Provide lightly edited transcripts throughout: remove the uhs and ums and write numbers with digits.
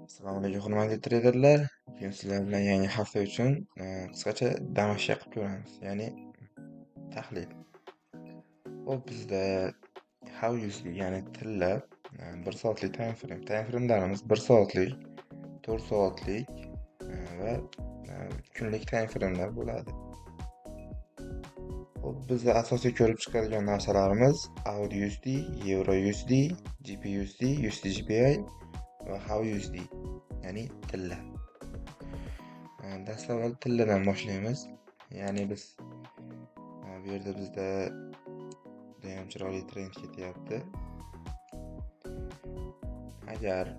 Assalomu alaykum hurmatli treyderlar. Bugun sizlar bilan yangi hafta uchun qisqacha damashqa qilib ko'ramiz, ya'ni tahlil. Hop, bizda how used ya'ni tilla 1 soatlik time frame'larimiz 1 soatlik, 4 soatlik va kunlik time frame'lar bo'ladi. Hop, bizda asosiy ko'rib chiqadigan narsalarimiz AUD USD, Euro USD, GP USD, USD GPI va how USD ya'ni tilla. Dastlab avval tilladan boshlaymiz. Ya'ni biz bu yerda bizda judayam chiroyli trend ketyapti. Agar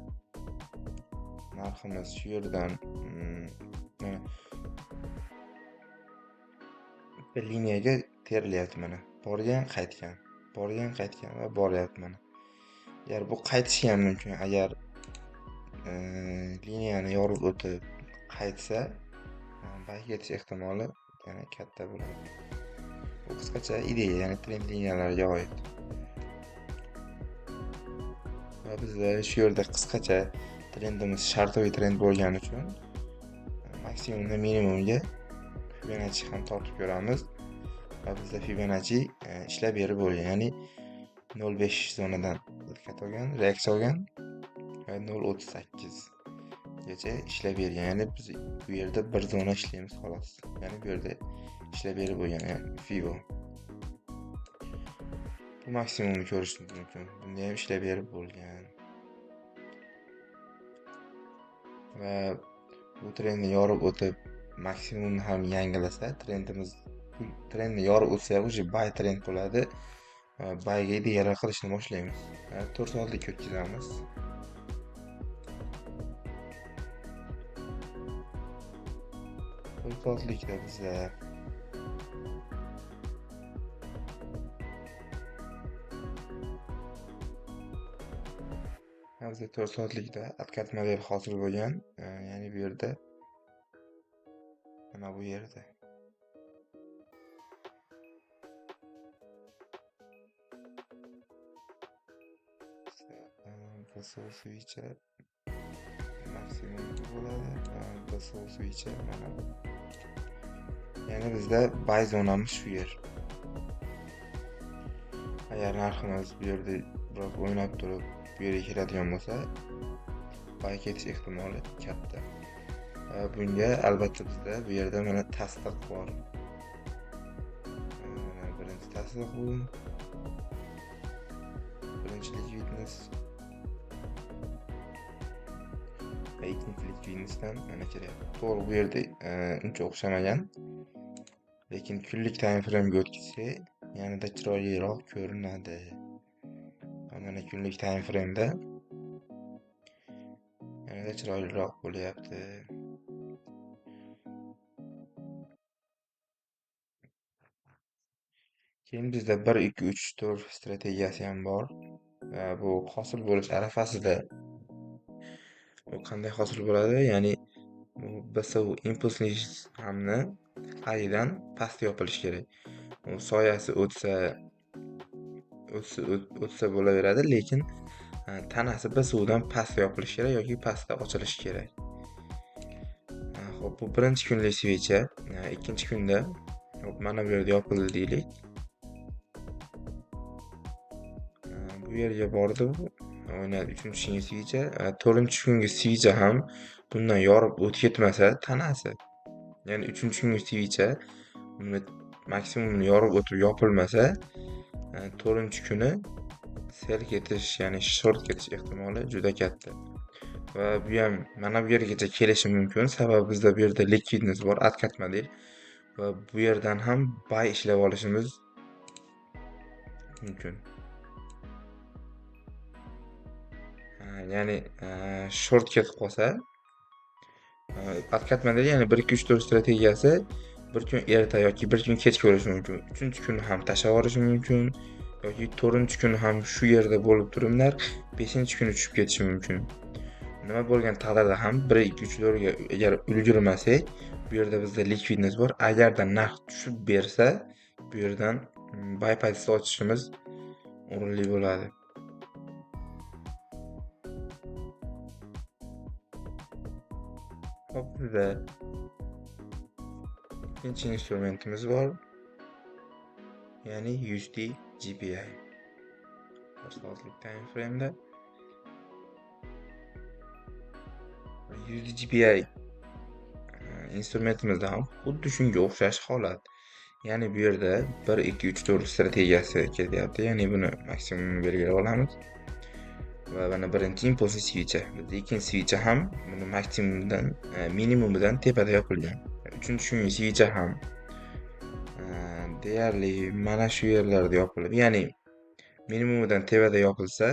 narximiz shu yerdan mana bir liniyaga terilyapti, mana borgan qaytgan, borgan qaytgan va boryapti mana. Agar bu qaytishi ham mumkin. Agar liniyani yorib o'tib qaytsa, bayga ketish ehtimoli yana katta bo'ladi. Bu qisqacha ideya, ya'ni trend liniyalarga oid. Va bizda shu yerda qisqacha trendimiz shartli trend bo'lgani uchun maksimumdan minimumga Fibonacci ham tortib ko'ramiz. Va bizda Fibonacci ishlab berib bo'lgan, ya'ni 0.5 zonadan harakat olgan, reaksiya olgan va 0.38 gacha ishlab bergan. Ya'ni biz bu yerda bir zona ishlaymiz xolos. Ya'ni bu yerda ishlab berib bo'lgan, ya'ni Fibo. Bu maksimumni ko'rishingiz mumkin. Bunda ham ishlab berib bo'lgan. Va bu trendni yorib o'tib maksimumni ham yangilasa, trendni yorib o'tsa ham уже buy trend bo'ladi. Buyga ideyalar qilishni boshlaymiz. 4 soatlik o'tkazamiz. Soatlikda bizda bizda 4 soatlikda atkat model hosil bo'lgan. Ya'ni bu yerda mana bu yerda basov switchi maksimum bo'ladi. Basov switchi mana bu. Ya'ni bizda buy zonamiz shu yer. Agar narximiz bu yerda biroz o'ynab turib bu yerga kiradigan bo'lsa, buy ketish ehtimoli katta. Bunga albatta bizda bu yerda mana tasdiq bor. Mana birinchi tasdiq bu. Birinchi likvidnost. Ikkinchi likvidnostdan mana kiryapti. To'g'ri, bu yerda uncha o'xshamagan. Lekin kunlik time frame'ga o'tkazsak, yanada chiroyliroq ko'rinadi. Mana kunlik time frame'da yanada chiroyliroq bo'lyapti. Keyin bizda 1 2 3 4 strategiyasi ham bor. Va bu hosil bo'lish arafasida. Bu qanday hosil bo'ladi? Ya'ni bu BSU impulsli hamni ayidan pastga yopilish kerak. U soyasi o'tsa bo'laveradi, lekin tanasi BSUdan pastga yopilishi kerak yoki pastda ochilishi kerak. Xo'p, bu birinchi kunlik switchi. Ikkinchi kunda mana bu yerda yopildi deylik. Bu yerga bordi, o'ynadi 3-kungi switchi. 4-kungi switchi ham bundan yorib o'tib ketmasa tanasi. Ya'ni 3-kungi switchi maksimumni yorib o'tib yopilmasa, 4-kuni sell ketish, ya'ni short ketish ehtimoli juda katta. Va bu ham mana bu yergacha kelishi mumkin. Sababi bizda bu yerda likvidnost bor, atkat model. Va bu yerdan ham buy ishlab olishimiz mumkin. Ya'ni short ketib qolsa, atkat model, ya'ni 1 2 3 4 strategiyasi bir kun erta yoki bir kun kech ko'rishi mumkin. 3-kuni ham tashlab yuborishi mumkin yoki 4-kuni ham shu yerda bo'lib turiblar, 5-kuni tushib ketishi mumkin. Nima bo'lgan taqdirda ham 1 2 3 4 ga agar ulgurmasak, bu yerda bizda likvidnost bor. Agarda narx tushib bersa, bu yerdan buy pozitsiyasi ochishimiz o'rinli bo'ladi. Hop, bizda ikkinchi instrumentimiz bor, ya'ni USD GPI. Bir soatlik time frame'da USD GPI instrumentimizda ham xuddi shunga o'xshash holat. Ya'ni bu yerda 1 2 3 4 strategiyasi ketyapti. Ya'ni buni maksimumini belgilab olamiz. Va mana birinchi impulsiv switchi. Bizda ikkinchi switchi ham buni maksimumidan minimumidan tepada yopilgan. Uchinchi shungi switchi ham deyarli mana shu yerlarda yopilib, ya'ni minimumidan tepada yopilsa,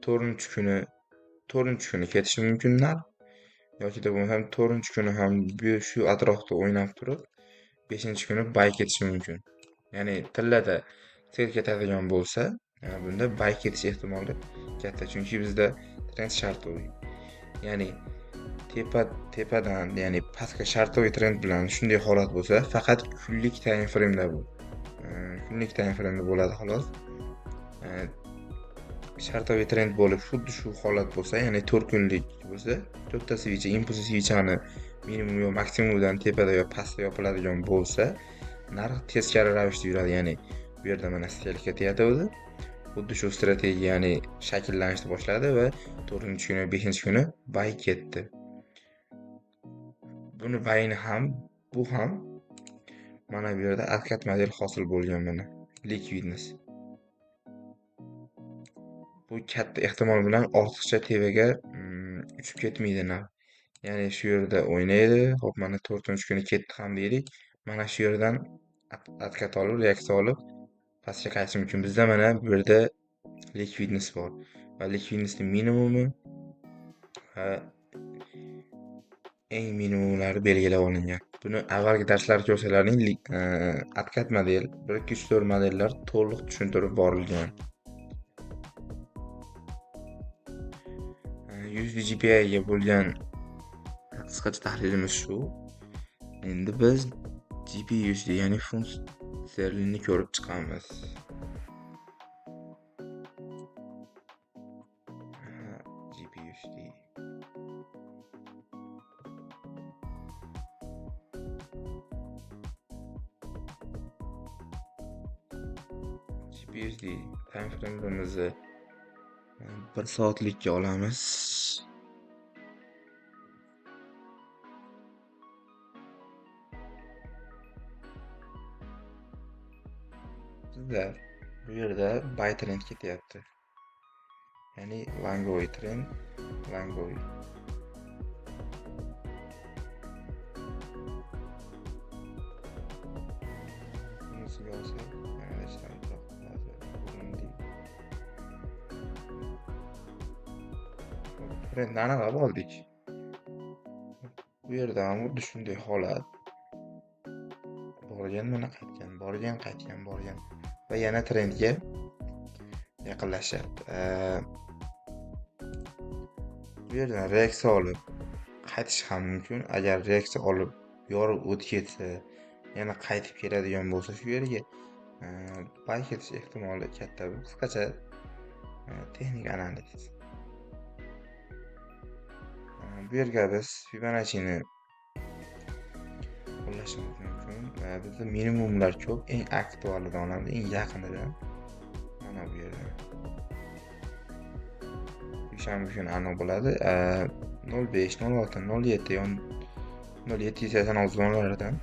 4-kuni ketishi mumkin narx, yoki bo'lmasam 4-kuni ham shu atrofda o'ynab turib, 5-kuni buy ketishi mumkin. Ya'ni tillada sell ketadigan bo'lsa, bunda buy ketish ehtimoli katta, chunki bizda trend shartoviy. Ya'ni tepadan, ya'ni pastga shartoviy trend bilan shunday holat bo'lsa, faqat kunlik time frame'da bu. Kunlik time frame'da bo'ladi xolos. Shartoviy trend bo'lib xuddi shu holat bo'lsa, ya'ni 4 kunlik bo'lsa, 4 ta switch impulsiv switchani minimum yo maksimumidan tepada yo pastda yopiladigan bo'lsa, narx teskari ravishda yuradi. Ya'ni bu yerda mana sell ketyapti o'zi. Xuddi shu strategiya, ya'ni shakllanishni boshladi va 4-kuni, 5-kuni buy ketdi. Buni buy'ini ham, bu ham mana bu yerda откат model hosil bo'lgan, mana liquidness. Bu katta ehtimol bilan ortiqcha tevaga uchib ketmaydi narx. Ya'ni shu yerda o'ynaydi. Hop, mana 4-kuni ketdi ham deylik. Mana shu yerdan откат olib, reaksiya olib pastga qaytishi mumkin. Bizda mana bu yerda liquidness bor va liquidnessning minimumi va eng minimumlari belgilab olingan. Buni avvalgi darslarda ko'rsalaring откат model 1 2 3 4 modellar to'liq tushuntirib borilgan. USD GPI ga bo'lgan qisqacha tahlilimiz shu. Endi biz GBUSD, ya'ni funt sterlinni ko'rib chiqamiz. GBUSD. GBUSD time frame'imizni 1 soatlikka olamiz. Sizlar bu yerda buy trend ketyapti. Ya'ni Langoy trend, Langoy. Bunisiga olsak, mana ishlaydi. Trendni aniqlab oldik. Bu yerda ham xuddi shunday holat. Borgan, mana qaytgan, borgan va yana trendga yaqinlashyapti. Bu yerdan reaksiya olib qaytish ham mumkin. Agar reaksiya olib yorib o'tib ketsa, yana qaytib keladigan bo'lsa shu yerga buy ketish ehtimoli katta. Bu qisqacha texnik analiz. Bu yerga biz Fibonacci'ni qo'llashimiz mumkin. Bizda minimumlar ko'p, eng aktualidan olamiz, eng yaqinidan. Mana bu yerda. Shanba kuni aniq bo'ladi. 05, 06, 07 yon 0786 zonlaridan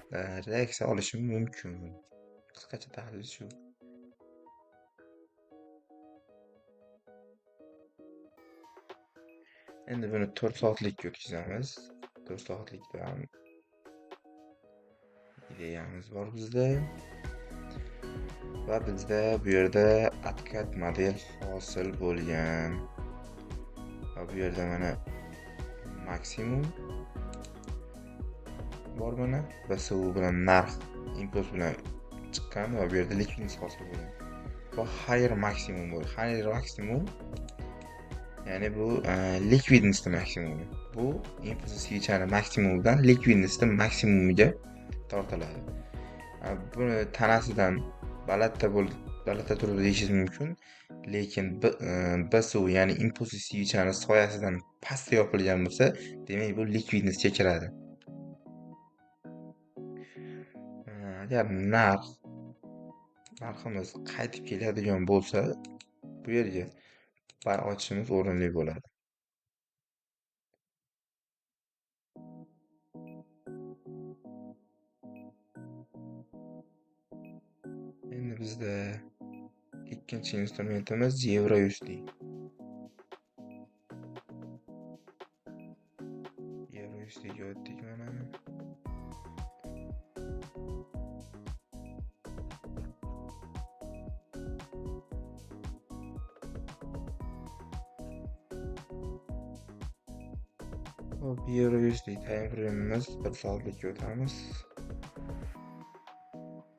reaksiya olishim mumkin. Qisqacha tahlil shu. Endi buni 4 soatlikka o'tkazamiz. 4 soatlikda ham ideyamiz bor bizda. Va bizda bu yerda откат model hosil bo'lgan. Va bu yerda mana maksimum bor, mana BSU bilan narx impuls bilan chiqqan va bu yerda liquidness hosil bo'lgan. Va higher maksimum bo'ldi. Higher maksimum, ya'ni bu liquidnessning maksimumi. Bu impulsiv switchning maksimumidan liquidnessning maksimumiga tortiladi. Buni tanasidan balandda dalada turibdi deyishingiz mumkin. Lekin BSU ya'ni impulsiv switchani soyasidan pastda yopilgan bo'lsa, demak bu likvidnessga kiradi. Agar narximiz qaytib keladigan bo'lsa, bu yerga buy ochishimiz o'rinli bo'ladi. Endi bizda ikkinchi instrumentimiz EURUSD. EURUSDga o'tdik mana. Hop, EURUSD time frame'imiz 1 soatlikka o'tamiz.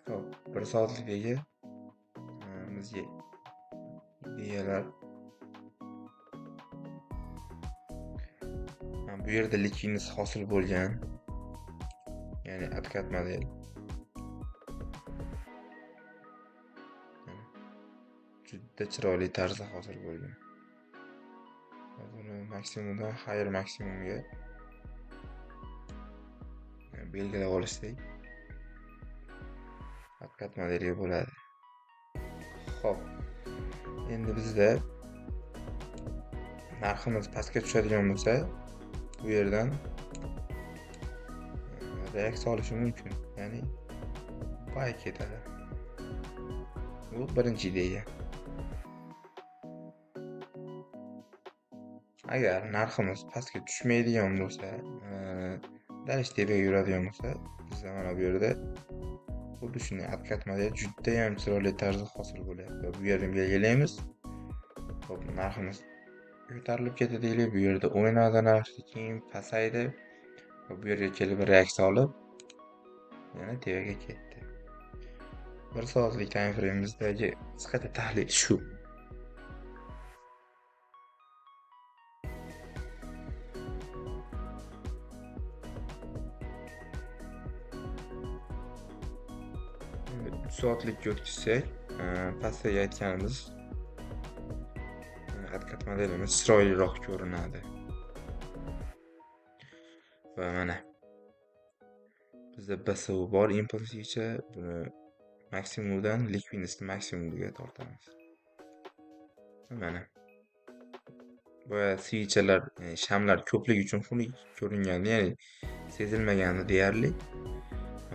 Hop, 1 soatlikdagi bizga ideyalar. Bu yerda likvidness hosil bo'lgan. Ya'ni откат model. Juda chiroyli tarzda hosil bo'lgan. Buni maksimumdan higher maksimumga belgilab olishdik. откат modeliga bo'ladi. Xo'p. Endi bizda narximiz pastga tushadigan bo'lsa, bu yerdan reaksiya olishi mumkin. Ya'ni buy ketadi. Bu birinchi ideya. Agar narximiz pastga tushmaydigan bo'lsa, dalish tepaga yuradigan bo'lsa, bizda mana bu yerda xuddi shunday откат model juda ham chiroyli tarzda hosil bo'lyapti. Bu yerni belgilaymiz. Xo'p, narximiz ko'tarilib ketdi deylik. Bu yerda o'ynadi narx, keyin pasaydi. Bu yerga kelib reaksiya olib, yana tevaga ketdi. 1 soatlik time frame'imizdagi qisqacha tahlil shu. Endi 3 soatlikka o'tkazsak, pastdagi aytganimiz откат modelimiz chiroyliroq ko'rinadi. Va mana bizda BSU bor impulsivcha, buni maksimumdan likvidnessni maksimumiga tortamiz. Mana boya switchlar, shamlar ko'pligi uchun xunuk ko'ringandi, ya'ni sezilmagandi deyarli.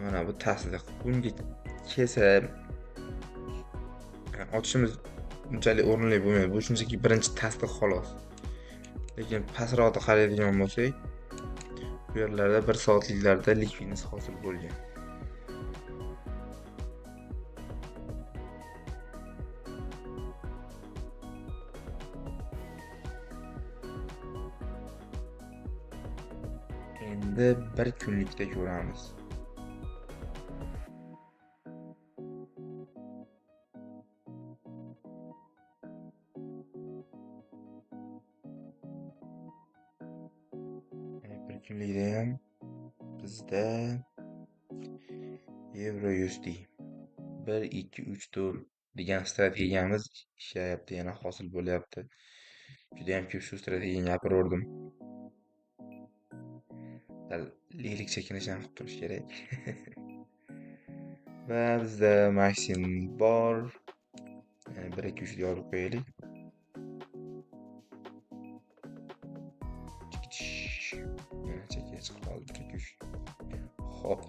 Mana bu tasdiq. Bunga kelsa ochishimiz unchalik o'rinli bo'lmaydi. Bu shunchaki birinchi tasdiq xolos. Lekin pastroqda qaraydigan bo'lsak, bu yerlarda 1 soatliklarda likvidness hosil bo'lgan. Endi 1 kunlikda ko'ramiz. Bir kunlikda ham bizda EURUSD 1 2 3 4 degan strategiyamiz ishlayapti, yana hosil bo'lyapti. Juda ham ko'p shu strategiyani gapiraverdim. Lirik chekinishni ham qilib turish kerak. Va bizda maksimum bor. 1 2 3 deb olib qo'yaylik. Yana chekka chiqib qoldi 1 2 3. Xo'p.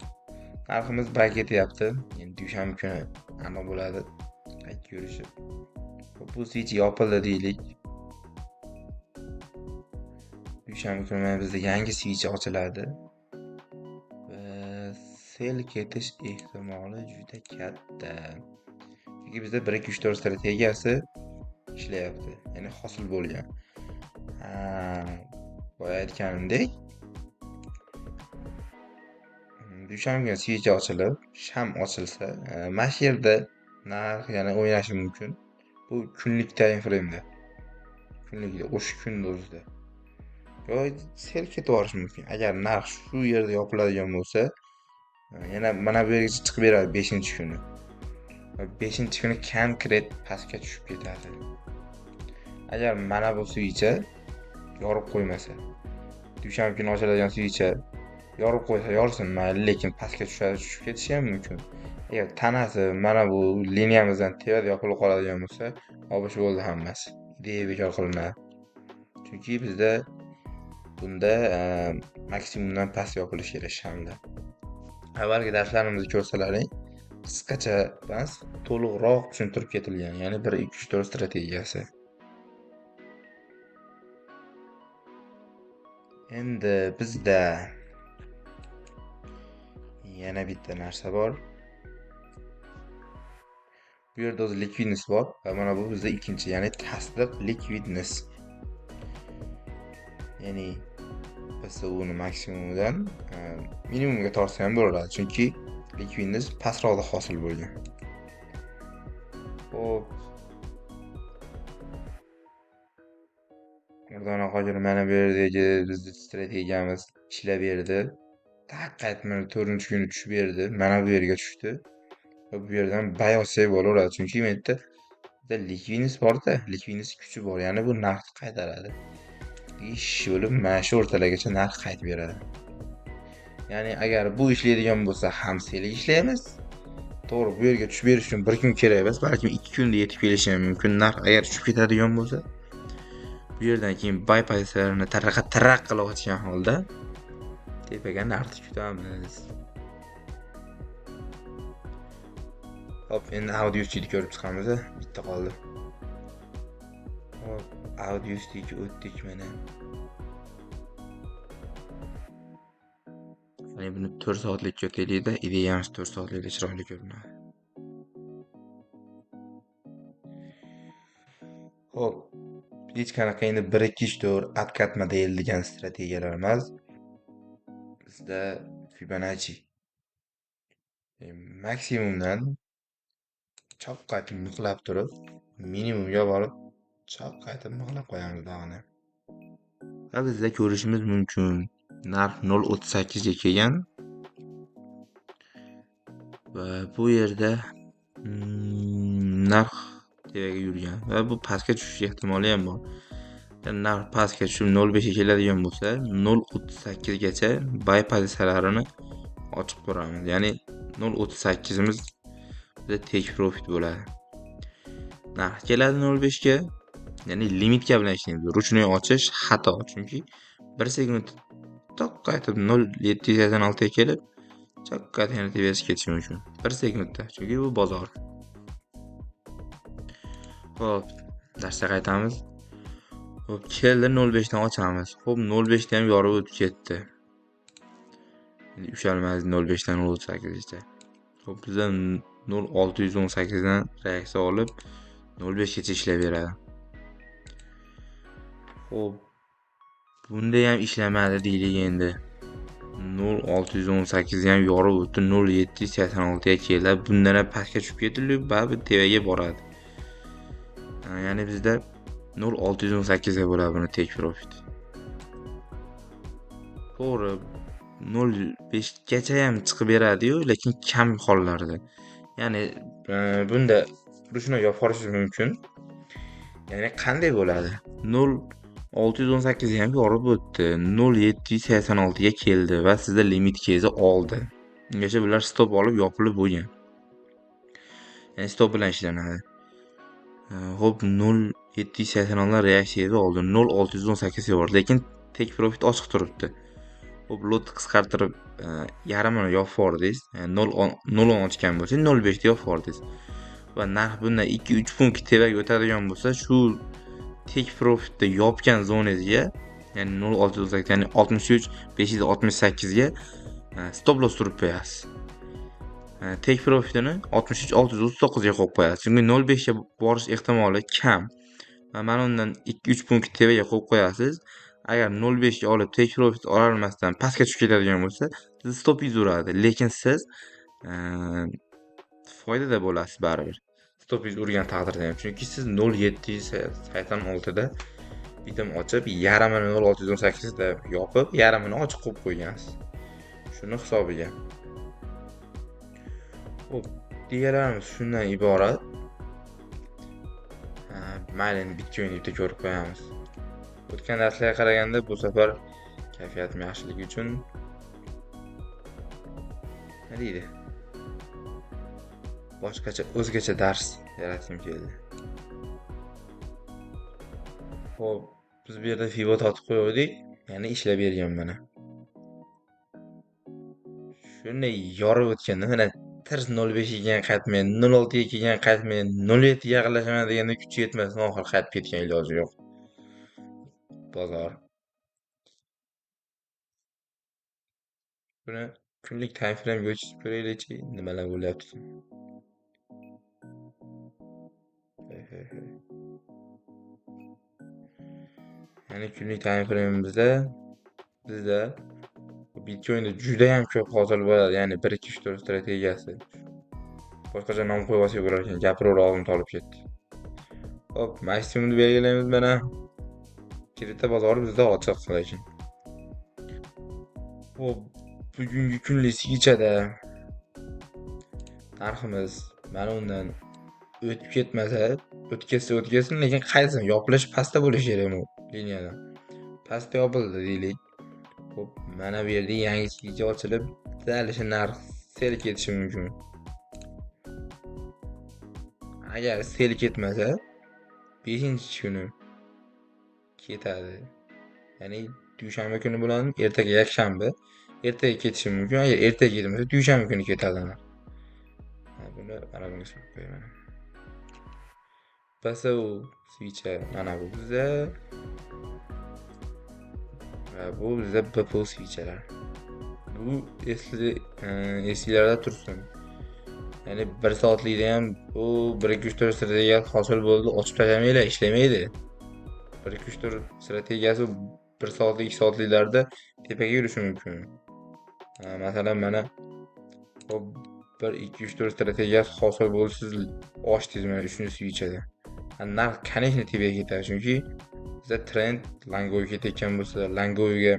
Narximiz buy ketyapti. Endi dushanba kuni nima bo'ladi? Qaytib yurishi. Bu switch yopildi deylik. Dushanba kuni bizda yangi switch ochiladi. Va sel ketish ehtimoli juda katta. Chunki bizda 1 2 3 4 strategiyasi ishlayapti. Ya'ni hosil bo'lgan. Boya aytganimdek, dushanba kuni switch ochilib, sham ochilsa, mana shu yerda narx yana o'ynashi mumkin. Bu kunlik time frame'da. Kunlikda o'sha kunning o'zida. Yo'q, sel ketib yuborish mumkin. Agar narx shu yerda yopiladigan bo'lsa, yana mana bu yerga chiqib beradi 5-kuni. va 5-kuni konkret pastga tushib ketadi. Agar mana bu suycha yorib qo'ymasa, dushanba kuni ochiladigan suycha yorib qo'ysa yorsin mayli, lekin pastga tushib ketishi ham mumkin. Agar tanasi mana bu liniyamizdan tepada yopilib qoladigan bo'lsa, obish bo'ldi hammasi. Ideya bekor qilinadi. Chunki bizda bunda maksimumdan past yopilish kerak shamda. Avvalgi darslarimizni ko'rsalaring, qisqacha emas, to'liqroq tushuntirib ketilgan, ya'ni 1 2 3 4 strategiyasi. Endi bizda yana bitta narsa bor. Bu yerda o'zi liquidness bor va mana bu bizda ikkinchi, ya'ni tasdiq liquidness. Ya'ni biz uni maksimumidan minimumga tortsa ham bo'laveradi, chunki liquidness pastroqda hosil bo'lgan. Xo'p. Murdona hozir mana bu yerdagi bizning strategiyamiz ishlab berdi. Taqqat mana 4-kuni tushib berdi. Mana bu yerga tushdi. Va bu yerdan bayosay bo'laveradi, chunki bu yerda liquidness bor-da, liquidness kuchi bor, ya'ni bu narxni qaytaradi. Ish bo'lib mana shu o'rtalargacha narx qaytib beradi. Ya'ni agar bu ishlaydigan bo'lsa ham seli ishlaymiz. To'g'ri, bu yerga tushib berish uchun 1 kun kerak emas, balkim 2 kunda yetib kelishi ham mumkin. Narx agar tushib ketadigan bo'lsa, bu yerdan keyin buy pozitsiyalarini taraq qilib ochgan holda tepaga narxni kutamiz. Hop, endi audio studio ko'rib chiqamiz. Bitta qoldi. Hop, audio studio o'tdik mana. Ya'ni buni 4 soatlik ko'taylikda, ideyamiz 4 soatlikda chiroyli ko'rinadi. Hop, hech qanaqa endi 1 2 3 4 откатma deyilgan strategiyalar emas. Bizda Fibonacci maksimumdan chop qaytib mixlab turib, minimumga borib chop qaytib mixlab qo'yamiz dag'ini. Va bizda ko'rishimiz mumkin, narx 0.38 ga kelgan va bu yerda narx tevaga yurgan va bu pastga tushish ehtimoli ham bor. Narx pastga tushib 0.5 ga keladigan bo'lsa, 0.38 gacha buy pozitsiyalarini ochib ko'ramiz. Ya'ni 0.38 imiz bizda take profit bo'ladi. Narx keladi 0.5 ga, ya'ni limitga bilan ishlaymiz. Ruchnoy ochish xato, chunki 1 sekund toq qaytib 0.786 ga kelib, chaqqa yana tepasiga ketishi mumkin. 1 sekundda, chunki bu bozor. Xo'p, darsga qaytamiz. Xo'p, keldi 0.5 dan ochamiz. Xo'p, 0.5 da ham yorib o'tib ketdi. Endi ushalmadi 0.5 dan 0.38 gacha. Xo'p, bizda 0.618 dan reaksiya olib 0.5 gacha ishlab beradi. Xo'p, bunda ham ishlamadi deylik endi. 0.618 ham yorib o'tdi, 0.786 ga keldi. Bundan ham pastga tushib ketdi, baribir tevaga boradi. Ya'ni bizda 0.618 ga bo'ladi buni take profit. To'g'ri, 0.5 gacha ham chiqib beradi-yu, lekin kam hollarda. Ya'ni bunda ruchnoy yopib qolish mumkin. Ya'ni qanday bo'ladi? 0.618 ham yorib o'tdi, 0.786 ga keldi va sizda limit kezi oldi. Ungacha bular stop olib yopilib bo'lgan. Ya'ni stop bilan ishlanadi. Xo'p, 0.786 dan reaksiya oldi, 0.618 ga bordi, lekin take profit ochiq turibdi. Xo'p, lot qisqartirib yarmini yopib yubordingiz. 0 ochgan bo'lsa, 0.5 da yopib yubordingiz. Va narx bundan 2-3 punkt tevaga o'tadigan bo'lsa, shu take profitda yopgan zonangizga, ya'ni 0.618, ya'ni 63.568 ga stop loss surib qo'yasiz. Take profitini 63.639 ga qo'yib qo'yasiz. Chunki 0.5 ga borish ehtimoli kam. Va mana undan 2-3 punkt tevaga qo'yib qo'yasiz. Agar 0.5 ga olib take profit ola olmasdan pastga tushib ketadigan bo'lsa, siz stopingiz uradi, lekin siz foydada bo'lasiz baribir. Stopingiz urgan taqdirda ham, chunki siz 0.786 da bitim ochib, yarmini 0.618 da yopib, yarmini ochiq qo'yib qo'ygansiz. Shuni hisobiga. Xo'p, Diyelerimiz shundan iborat. Mayli endi Bitcoin deb ko'rib qo'yamiz. O'tgan darslarga qaraganda bu safar kayfiyatim yaxshiligi uchun nima deydi? Boshqacha o'zgacha dars yaratgim keldi. Xo'p, biz bu yerda Fibo totib qo'ydik. Ya'ni ishlab bergan mana. Shunday yorib o'tganda mana tirs 05 kelgan qaytmay, 06 ga kelgan qaytmay, 07 ga yaqinlashaman deganda kuchi yetmasdan oxiri qaytib ketgan iloji yo'q. Bozor. Buni kunlik time frame ga o'chirib ko'raylikchi, nimalar bo'lyapti. Ya'ni kunlik time frame'imizda bizda Bitcoin'da juda ham ko'p hosil bo'ladi. Ya'ni 1 2 3 4 strategiyasi. Boshqacha nom qo'yib olsak bo'lar ekan. Gapiraver og'zim tolib ketdi. Hop, maksimumni belgilaymiz mana. Kripto bozori bizda ochiq lekin. Hop, bugungi kunlik svichada narximiz mana undan o'tib ketmasa, o'tkazsin, lekin qaytsin, yopilish pastda bo'lishi kerak bu liniyadan. Pastda yopildi deylik. Hop, mana bu yerda yangi svicha ochilib, dalishi narx sel ketishi mumkin. Agar sel ketmasa, 5-kuni ketadi. Ya'ni dushanba kuni bilan ertaga yakshanba, ertaga ketishi mumkin. Agar ertaga ketmasa, dushanba kuni ketadi. Buni mana bunga solib qo'yaman. Basa u svicha mana bu bizda. Va bu bizda BPO svichalar. Bu esinglarda tursin. Ya'ni 1 soatlikda ham bu 1 2 3 4 strategiya hosil bo'ldi, ochib tashlamaylar, ishlamaydi. 1 2 3 4 strategiyasi 1 soatlik, 2 soatliklarda tepaga yurishi mumkin. Masalan mana hop 1 2 3 4 strategiyasi hosil bo'ldi, siz ochdingiz mana 3-svichada. Narx конечно tepaga ketadi, chunki bizda trend Lango'ga ketayotgan bo'lsa, Lango'ga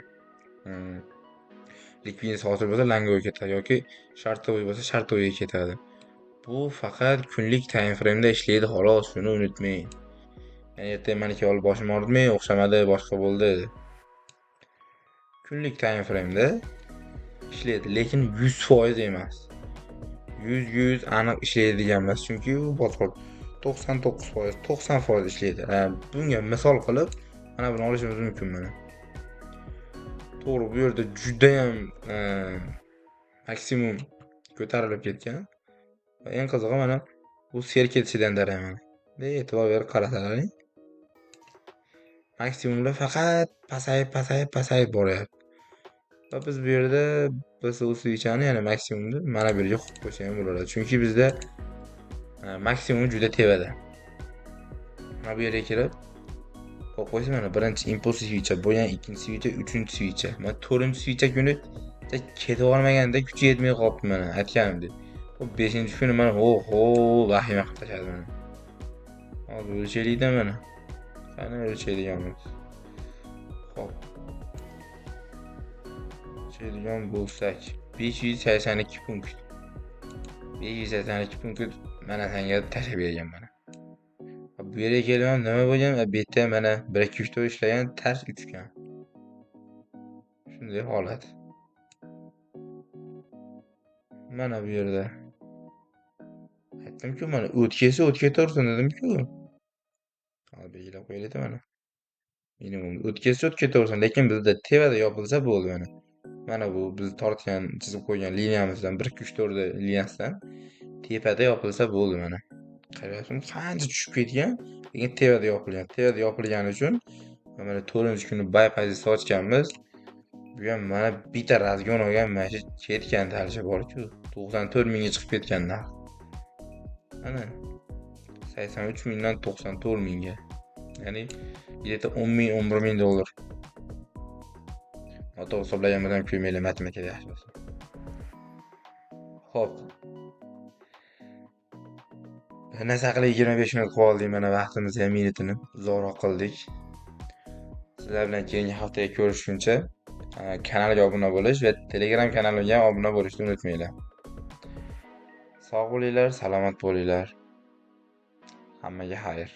likvidность hosil bo'lsa, Lango'ga ketadi yoki Shartovoy bo'lsa, Shartovoyga ketadi. Bu faqat kunlik time frame'da ishlaydi, xolos, shuni unutmang. Ya'ni ertaga meniki olib boshim og'ritmay, o'xshamadi, boshqa bo'ldi. Kunlik time frame'da ishlaydi, lekin 100% emas. 100 aniq ishlaydigan emas, chunki u bozor 99%, 90% ishlaydi. Bunga misol qilib mana buni olishimiz mumkin mana. To'g'ri, bu yerda juda ham maksimum ko'tarilib ketgan. Va eng qizig'i mana bu sel ketishidan darak mana. E'tibor berib qarasalaring. Maksimumlar faqat pasayib boryapti. Va biz bu yerda bu svichani, ya'ni maksimumni mana bu yerga qo'yib qo'ysak ham bo'laveradi. Chunki bizda maksimum juda tevada. Mana bu yerga kirib qo'yib qo'ysa mana birinchi impuls svicha, bu yana ikkinchi svicha, uchinchi svicha. Mana to'rtinchi svicha kuni ketib olmaganda kuchi yetmay qolibdi mana, aytganimdek. Bu 5-kuni mana vahima qilib tashladi mana. Hozir o'lchaylikda mana. Qani o'lchaydiganmiz. Xo'p. O'lchaydigan bo'lsak 582 punkt. 582 punkt mana senga tashlab bergan mana. Bu yerga kelgan nima bo'lgan? Bu yerda mana 1 2 3 4 ishlagan ters uchgan. Shunday holat. Mana bu yerda aytdim-ku, mana o'tkazsa dedim-ku. Hozir belgilab qo'yaylik mana. Minimum o'tkazsa, lekin bizda tevada yopilsa bo'ldi mana. Mana bu biz tortgan, chizib qo'ygan liniyamizdan 1 2 3 4 liniyasidan tepada yopilsa bo'ldi mana. Qarayapsizmi, qancha tushib ketgan, lekin tevada yopilgan. Tevada yopilgani uchun mana 4-kuni buy pozitsiya ochganmiz. Bu ham mana bitta razgon olgan, mana shu ketgan tarishi bor-ku, 94 mingga chiqib ketgan narx. Mana 83 mingdan 94 mingga. Ya'ni bitta 10 ming, 11 ming dollar. To'g'ri hisoblaganimdan ko'ymaylar, matematikada yaxshi bo'lsa. Xo'p. Narsa qilib 25 minut qoldi, mana vaqtimizni ham minutini uzoqroq qildik. Sizlar bilan keyingi haftaga ko'rishguncha kanalga obuna bo'lish va Telegram kanalimga obuna bo'lishni unutmanglar. Sog' bo'linglar, salomat bo'linglar. Hammaga xayr.